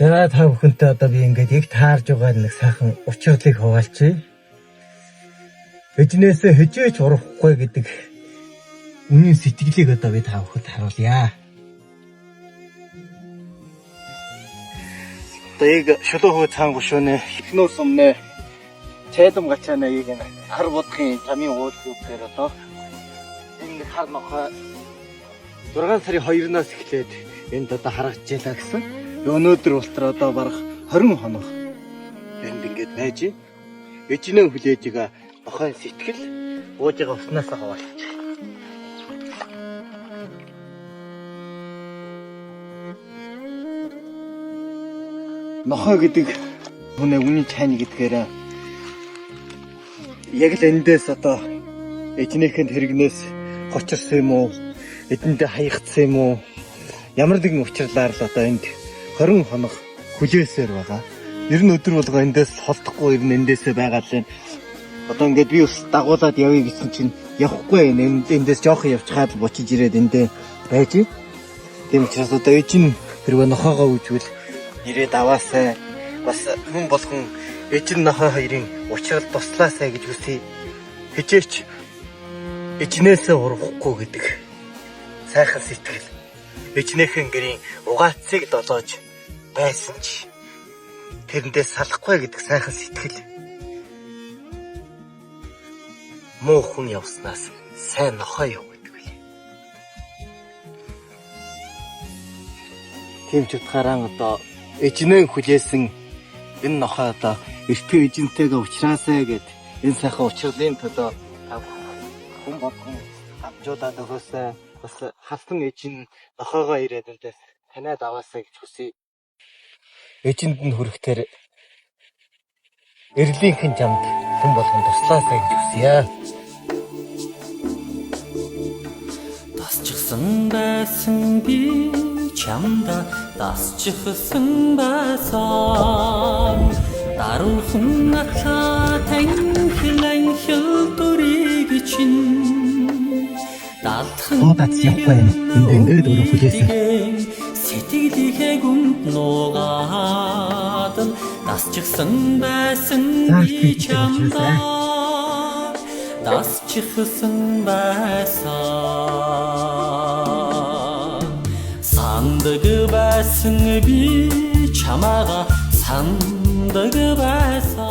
За та бүхэнтэй одоо би ингээд яг таарж байгаа нэг сайхан учирлыг хуваалцъя. Эзнээсээ хижээж урахгүй гэдэг үнийн сэтгэлийг одоо би та бүхэнд харуулъя. Одоо яг шулуухай цаан гушууны хикнуус өмнө цайдам гачаана яг энэ хар бодохын замын уулзгаар одоо энэ хар нохой 6 сарын 2-наас эхлээд энд одоо харагдж ялаа гэсэн. Өнөөдөр болтор одоо барах 20 хоног энд ингээд байж ээжнээ хүлээж байгаа нохойн сэтгэл ууж байгаа уснаас хаваалж. Нохой гэдэг хүнээ үний чайны гэдгээр яг л эндээс одоо ээжнийхэн хэрэгнээс хочирсан юм уу? Эдэндээ хаягдсан юм уу? Ямар нэгэн учирлаар л одоо энд 20 хоног хүлээсээр байгаа. Ер нь өдөр болго эндээс холдохгүй ер нь эндээсээ байгаа л юм. Одоо ингээд би ус дагуулад явъя гэсэн чинь явахгүй эндээс жоохон явчихад л бочиж ирээд эндээ байж. Тийм учраас одоо ээж нь тэрвээ нохоогоо үүжвэл ирээд аваасай. Бас хүн болгон ээж нь нохоо хоёрын учрал туслаасай гэж үсэе. Хичээч ээжнээсээ урахгүй гэдэг сайхан сэтгэл. Ээжнийхэн гэрийн угаацыг долоож байсан ч тэрэндээ салахгүй гэдэг сайхан сэтгэл. Муу хүн явснаас сайн нохой яв гэдэг үлээ. Тийм ч утгаараа одоо ээжнээ хүлээсэн энэ нохой одоо эртний эжэнтэйгээ уулзраасай гэд энэ сайхан учрлын төлөө хүн болгон амжуудаад өгөөсэй. Бас халтан ээж нь нохоогоо ирээд эндээс таниад аваасаа гэж хүсье. Ээжинд нь хүрэхтэр эрлийнхэн замд хүн болгон туслаасаа гэж хүсье. Тасчихсан байсан би чамда тасчихсан байсан. Даруухан атла танхилан хилдурыг чинь Уудац явахгүй энд өөрөө хүлээсэн. Сэтгэлийнхээ гүнд нуугаад тасчихсан байсан би чамда тасчихсан байсан. Сандаг байсан би чамаага сандаг байсан.